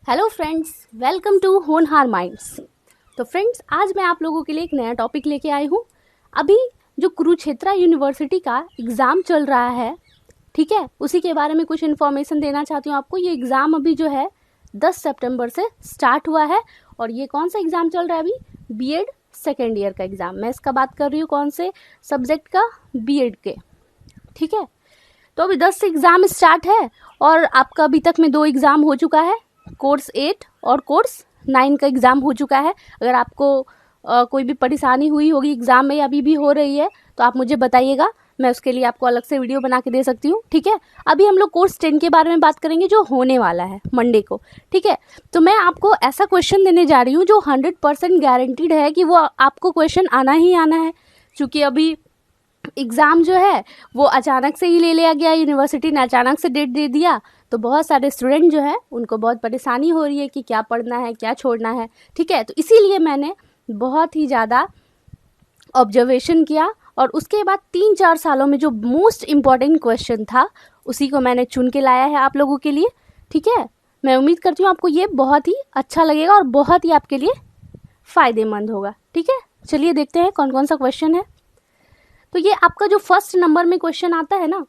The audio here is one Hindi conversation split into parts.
हेलो फ्रेंड्स, वेलकम टू होनहार माइंड्स। तो फ्रेंड्स, आज मैं आप लोगों के लिए एक नया टॉपिक लेके आई हूँ। अभी जो कुरुक्षेत्र यूनिवर्सिटी का एग्ज़ाम चल रहा है, ठीक है, उसी के बारे में कुछ इन्फॉर्मेशन देना चाहती हूँ आपको। ये एग्ज़ाम अभी जो है 10 सितंबर से स्टार्ट हुआ है। और ये कौन सा एग्ज़ाम चल रहा है? अभी बीएड सेकेंड ईयर का एग्ज़ाम। मैं इसका बात कर रही हूँ कौन से सब्जेक्ट का? बीएड के, ठीक है। तो अभी 10 से एग्ज़ाम स्टार्ट है और आपका अभी तक में 2 एग्ज़ाम हो चुका है। कोर्स 8 और कोर्स 9 का एग्ज़ाम हो चुका है। अगर आपको कोई भी परेशानी हुई होगी एग्ज़ाम में, अभी भी हो रही है, तो आप मुझे बताइएगा, मैं उसके लिए आपको अलग से वीडियो बना के दे सकती हूँ, ठीक है। अभी हम लोग कोर्स 10 के बारे में बात करेंगे, जो होने वाला है मंडे को, ठीक है। तो मैं आपको ऐसा क्वेश्चन देने जा रही हूँ जो 100% गारंटीड है कि वो आपको क्वेश्चन आना ही आना है। क्योंकि अभी एग्ज़ाम जो है वो अचानक से ही ले लिया गया, यूनिवर्सिटी ने अचानक से डेट दे दिया, तो बहुत सारे स्टूडेंट जो है उनको बहुत परेशानी हो रही है कि क्या पढ़ना है, क्या छोड़ना है, ठीक है। तो इसीलिए मैंने बहुत ही ज़्यादा ऑब्जर्वेशन किया और उसके बाद 3-4 सालों में जो मोस्ट इम्पॉर्टेंट क्वेश्चन था उसी को मैंने चुन के लाया है आप लोगों के लिए, ठीक है। मैं उम्मीद करती हूँ आपको ये बहुत ही अच्छा लगेगा और बहुत ही आपके लिए फ़ायदेमंद होगा, ठीक है। चलिए देखते हैं कौन कौन सा क्वेश्चन है। तो ये आपका जो फर्स्ट नंबर में क्वेश्चन आता है ना,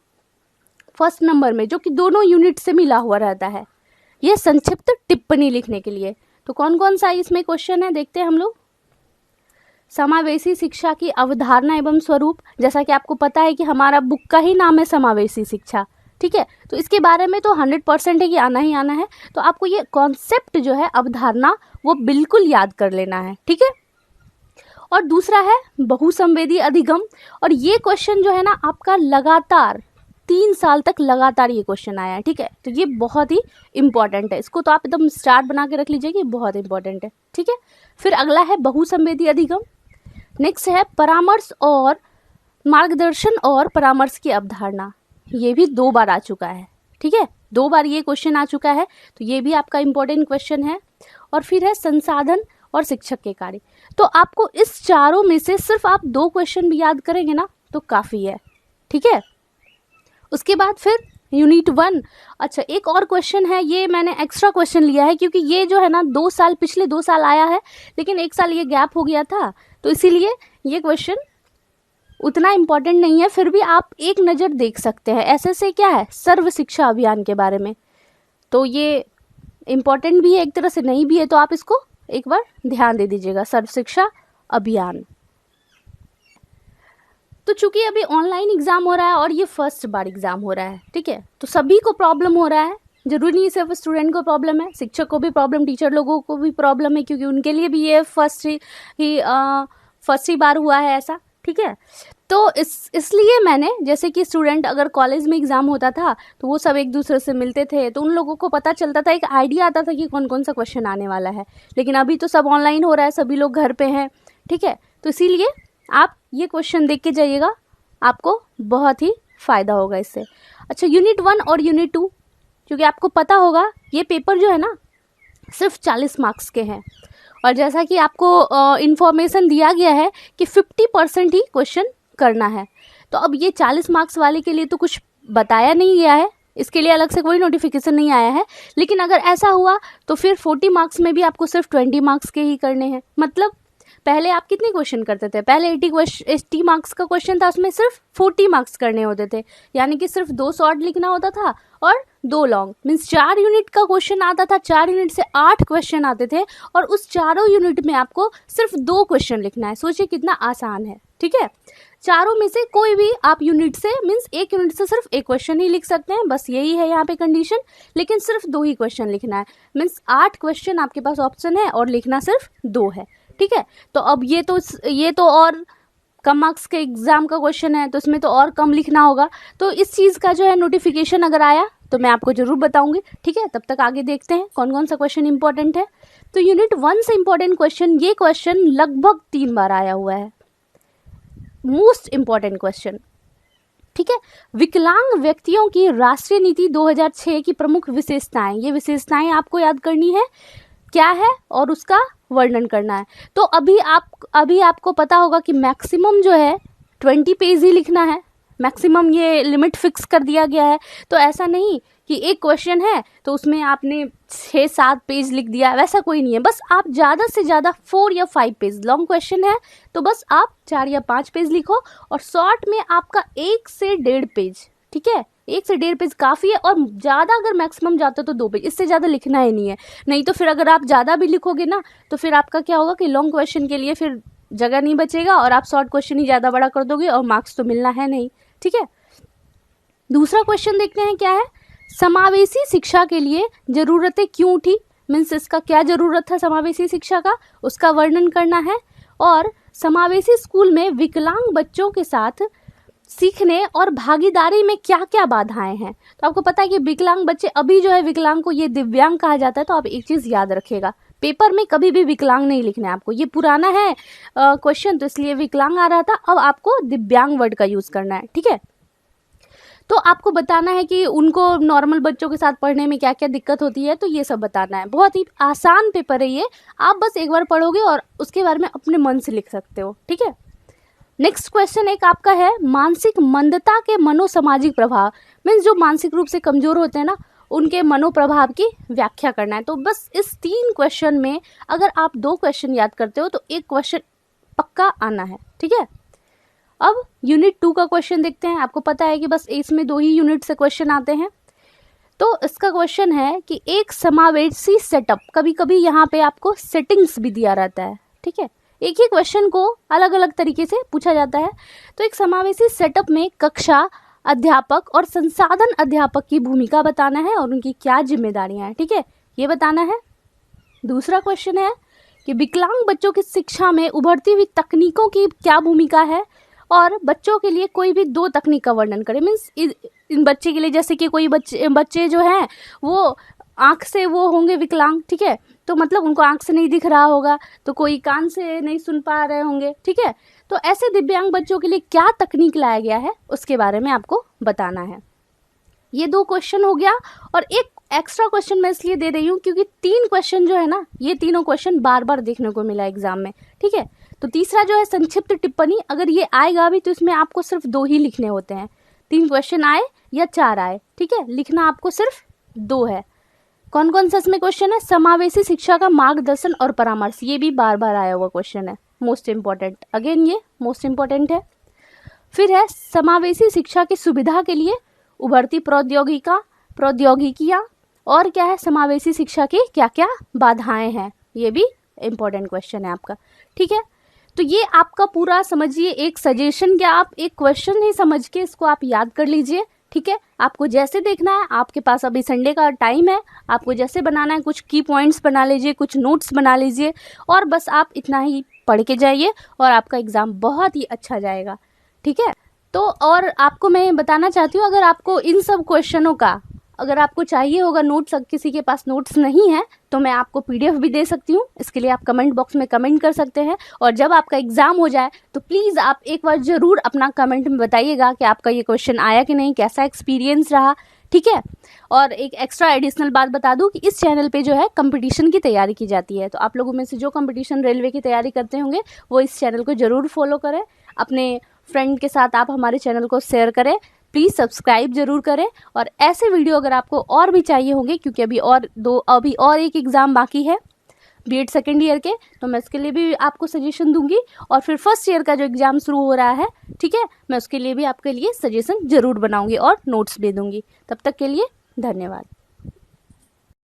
फर्स्ट नंबर में, जो कि दोनों यूनिट से मिला हुआ रहता है, ये संक्षिप्त टिप्पणी लिखने के लिए। तो कौन कौन सा इसमें क्वेश्चन है देखते हैं हम लोग। समावेशी शिक्षा की अवधारणा एवं स्वरूप, जैसा कि आपको पता है कि हमारा बुक का ही नाम है समावेशी शिक्षा, ठीक है। तो इसके बारे में तो 100% है कि आना ही आना है। तो आपको ये कॉन्सेप्ट जो है, अवधारणा, वो बिल्कुल याद कर लेना है, ठीक है। और दूसरा है बहुसंवेदी अधिगम। और ये क्वेश्चन जो है ना आपका लगातार 3 साल तक लगातार ये क्वेश्चन आया है, ठीक है। तो ये बहुत ही इंपॉर्टेंट है, इसको तो आप एकदम स्टार बना के रख लीजिए कि बहुत इंपॉर्टेंट है, ठीक है। फिर अगला है बहुसंवेदी अधिगम। नेक्स्ट है परामर्श और मार्गदर्शन और परामर्श की अवधारणा। ये भी 2 बार आ चुका है, ठीक है, 2 बार ये क्वेश्चन आ चुका है, तो ये भी आपका इंपॉर्टेंट क्वेश्चन है। और फिर है संसाधन और शिक्षक के कार्य। तो आपको इस चारों में से सिर्फ आप 2 क्वेश्चन भी याद करेंगे ना तो काफ़ी है, ठीक है। उसके बाद फिर यूनिट 1। अच्छा, एक और क्वेश्चन है, ये मैंने एक्स्ट्रा क्वेश्चन लिया है क्योंकि ये जो है ना पिछले 2 साल आया है, लेकिन 1 साल ये गैप हो गया था, तो इसीलिए ये क्वेश्चन उतना इम्पोर्टेंट नहीं है। फिर भी आप एक नज़र देख सकते हैं। ऐसे से क्या है, सर्व शिक्षा अभियान के बारे में, तो ये इम्पोर्टेंट भी है एक तरह से, नहीं भी है, तो आप इसको एक बार ध्यान दे दीजिएगा, सर्व शिक्षा अभियान। तो चूंकि अभी ऑनलाइन एग्जाम हो रहा है और ये फर्स्ट बार एग्जाम हो रहा है, ठीक है, तो सभी को प्रॉब्लम हो रहा है। जरूरी नहीं सिर्फ स्टूडेंट को प्रॉब्लम है, शिक्षक को भी प्रॉब्लम, टीचर लोगों को भी प्रॉब्लम है, क्योंकि उनके लिए भी ये फर्स्ट ही बार हुआ है ऐसा, ठीक है। तो इसलिए मैंने, जैसे कि स्टूडेंट अगर कॉलेज में एग्ज़ाम होता था तो वो सब एक दूसरे से मिलते थे, तो उन लोगों को पता चलता था, एक आइडिया आता था कि कौन कौन सा क्वेश्चन आने वाला है। लेकिन अभी तो सब ऑनलाइन हो रहा है, सभी लोग घर पे हैं, ठीक है। तो इसीलिए आप ये क्वेश्चन देख के जाइएगा, आपको बहुत ही फ़ायदा होगा इससे। अच्छा, यूनिट 1 और यूनिट 2, क्योंकि आपको पता होगा ये पेपर जो है ना सिर्फ 40 मार्क्स के हैं, और जैसा कि आपको इन्फॉर्मेशन दिया गया है कि 50% ही क्वेश्चन करना है। तो अब ये 40 मार्क्स वाले के लिए तो कुछ बताया नहीं गया है, इसके लिए अलग से कोई नोटिफिकेशन नहीं आया है। लेकिन अगर ऐसा हुआ तो फिर 40 मार्क्स में भी आपको सिर्फ 20 मार्क्स के ही करने हैं। मतलब पहले आप कितने क्वेश्चन करते थे? पहले 80 मार्क्स का क्वेश्चन था, उसमें सिर्फ 40 मार्क्स करने होते थे, यानी कि सिर्फ 2 शॉर्ट लिखना होता था और 2 लॉन्ग। मीन्स 4 यूनिट का क्वेश्चन आता था, 4 यूनिट से 8 क्वेश्चन आते थे, और उस चारों यूनिट में आपको सिर्फ 2 क्वेश्चन लिखना है। सोचिए कितना आसान है, ठीक है। चारों में से कोई भी आप यूनिट से, मीन्स एक यूनिट से सिर्फ एक क्वेश्चन ही लिख सकते हैं, बस यही है यहाँ पे कंडीशन। लेकिन सिर्फ 2 ही क्वेश्चन लिखना है, मीन्स 8 क्वेश्चन आपके पास ऑप्शन है और लिखना सिर्फ 2 है, ठीक है। तो अब ये तो और कम मार्क्स के एग्जाम का क्वेश्चन है, तो इसमें तो और कम लिखना होगा। तो इस चीज़ का जो है नोटिफिकेशन अगर आया तो मैं आपको ज़रूर बताऊंगी, ठीक है। तब तक आगे देखते हैं कौन कौन सा क्वेश्चन इंपॉर्टेंट है। तो यूनिट 1 से इंपॉर्टेंट क्वेश्चन, ये क्वेश्चन लगभग 3 बार आया हुआ है, मोस्ट इम्पॉर्टेंट क्वेश्चन, ठीक है। विकलांग व्यक्तियों की राष्ट्रीय नीति 2006 की प्रमुख विशेषताएं, ये विशेषताएं आपको याद करनी है क्या है और उसका वर्णन करना है। तो अभी आपको पता होगा कि मैक्सिमम जो है 20 पेज ही लिखना है, मैक्सिमम ये लिमिट फिक्स कर दिया गया है। तो ऐसा नहीं कि एक क्वेश्चन है तो उसमें आपने 6-7 पेज लिख दिया, वैसा कोई नहीं है। बस आप ज़्यादा से ज़्यादा 4 या 5 पेज, लॉन्ग क्वेश्चन है तो बस आप 4 या 5 पेज लिखो, और शॉर्ट में आपका 1 से 1.5 पेज, ठीक है, 1 से 1.5 पेज काफ़ी है। और ज़्यादा अगर मैक्सिमम जाते हो तो 2 पेज, इससे ज़्यादा लिखना ही नहीं है। नहीं तो फिर अगर आप ज़्यादा भी लिखोगे ना तो फिर आपका क्या होगा कि लॉन्ग क्वेश्चन के लिए फिर जगह नहीं बचेगा, और आप शॉर्ट क्वेश्चन ही ज़्यादा बड़ा कर दोगे और मार्क्स तो मिलना है नहीं, ठीक है। दूसरा क्वेश्चन देखते हैं क्या है। समावेशी शिक्षा के लिए ज़रूरतें क्यों उठी, मीन्स इसका क्या ज़रूरत था समावेशी शिक्षा का, उसका वर्णन करना है। और समावेशी स्कूल में विकलांग बच्चों के साथ सीखने और भागीदारी में क्या क्या बाधाएं हैं। तो आपको पता है कि विकलांग बच्चे, अभी जो है विकलांग को ये दिव्यांग कहा जाता है, तो आप एक चीज़ याद रखिएगा, पेपर में कभी भी विकलांग नहीं लिखना है आपको। ये पुराना है क्वेश्चन, तो इसलिए विकलांग आ रहा था, अब आपको दिव्यांग वर्ड का यूज़ करना है, ठीक है। तो आपको बताना है कि उनको नॉर्मल बच्चों के साथ पढ़ने में क्या क्या दिक्कत होती है, तो ये सब बताना है। बहुत ही आसान पेपर है ये, आप बस एक बार पढ़ोगे और उसके बारे में अपने मन से लिख सकते हो, ठीक है। नेक्स्ट क्वेश्चन एक आपका है, मानसिक मंदता के मनोसामाजिक प्रभाव, मीन्स जो मानसिक रूप से कमजोर होते हैं ना, उनके मनोप्रभाव की व्याख्या करना है। तो बस इस 3 क्वेश्चन में अगर आप 2 क्वेश्चन याद करते हो तो एक क्वेश्चन पक्का आना है, ठीक है। अब यूनिट 2 का क्वेश्चन देखते हैं। आपको पता है कि बस इसमें 2 ही यूनिट से क्वेश्चन आते हैं। तो इसका क्वेश्चन है कि एक समावेशी सेटअप, कभी कभी यहाँ पे आपको सेटिंग्स भी दिया रहता है, ठीक है, एक ही क्वेश्चन को अलग अलग तरीके से पूछा जाता है। तो एक समावेशी सेटअप में कक्षा, अध्यापक और संसाधन अध्यापक की भूमिका बताना है और उनकी क्या जिम्मेदारियां हैं, ठीक है, ये बताना है। दूसरा क्वेश्चन है कि विकलांग बच्चों की शिक्षा में उभरती हुई तकनीकों की क्या भूमिका है, और बच्चों के लिए कोई भी 2 तकनीक का वर्णन करें। मीन्स इन बच्चे के लिए, जैसे कि कोई बच्चे जो हैं वो आँख से वो होंगे विकलांग, ठीक है, तो मतलब उनको आँख से नहीं दिख रहा होगा, तो कोई कान से नहीं सुन पा रहे होंगे, ठीक है। तो ऐसे दिव्यांग बच्चों के लिए क्या तकनीक लाया गया है उसके बारे में आपको बताना है। ये 2 क्वेश्चन हो गया, और एक एक्स्ट्रा क्वेश्चन मैं इसलिए दे रही हूँ क्योंकि 3 क्वेश्चन जो है ना, ये तीनों क्वेश्चन बार बार देखने को मिला एग्जाम में, ठीक है। तो तीसरा जो है संक्षिप्त टिप्पणी, अगर ये आएगा भी तो इसमें आपको सिर्फ 2 ही लिखने होते हैं। 3 क्वेश्चन आए या 4 आए, ठीक है, लिखना आपको सिर्फ 2 है। कौन कौन सा इसमें क्वेश्चन है, समावेशी शिक्षा का मार्गदर्शन और परामर्श, ये भी बार बार आया हुआ क्वेश्चन है, मोस्ट इम्पॉर्टेंट, अगेन ये मोस्ट इम्पॉर्टेंट है। फिर है समावेशी शिक्षा की सुविधा के लिए उभरती प्रौद्योगिकियाँ, और क्या है समावेशी शिक्षा की क्या क्या बाधाएं हैं, ये भी इम्पोर्टेंट क्वेश्चन है आपका, ठीक है। तो ये आपका पूरा समझिए एक सजेशन, क्या आप एक क्वेश्चन ही समझ के इसको आप याद कर लीजिए, ठीक है। आपको जैसे देखना है, आपके पास अभी संडे का टाइम है, आपको जैसे बनाना है, कुछ की पॉइंट्स बना लीजिए, कुछ नोट्स बना लीजिए, और बस आप इतना ही पढ़ के जाइए और आपका एग्ज़ाम बहुत ही अच्छा जाएगा, ठीक है। तो और आपको मैं बताना चाहती हूँ, अगर आपको इन सब क्वेश्चनों का अगर आपको चाहिए होगा नोट्स, किसी के पास नोट्स नहीं है तो मैं आपको PDF भी दे सकती हूँ। इसके लिए आप कमेंट बॉक्स में कमेंट कर सकते हैं, और जब आपका एग्ज़ाम हो जाए तो प्लीज़ आप एक बार ज़रूर अपना कमेंट में बताइएगा कि आपका ये क्वेश्चन आया कि नहीं, कैसा एक्सपीरियंस रहा, ठीक है। और एक एक्स्ट्रा एडिशनल बात बता दूं कि इस चैनल पे जो है कंपटीशन की तैयारी की जाती है, तो आप लोगों में से जो कंपटीशन रेलवे की तैयारी करते होंगे वो इस चैनल को ज़रूर फॉलो करें, अपने फ्रेंड के साथ आप हमारे चैनल को शेयर करें, प्लीज़ सब्सक्राइब जरूर करें। और ऐसे वीडियो अगर आपको और भी चाहिए होंगे, क्योंकि अभी और एक एग्ज़ाम बाकी है B.Ed सेकेंड ईयर के, तो मैं उसके लिए भी आपको सजेशन दूंगी, और फिर फर्स्ट ईयर का जो एग्ज़ाम शुरू हो रहा है, ठीक है, मैं उसके लिए भी आपके लिए सजेशन ज़रूर बनाऊंगी और नोट्स भी दूंगी। तब तक के लिए धन्यवाद।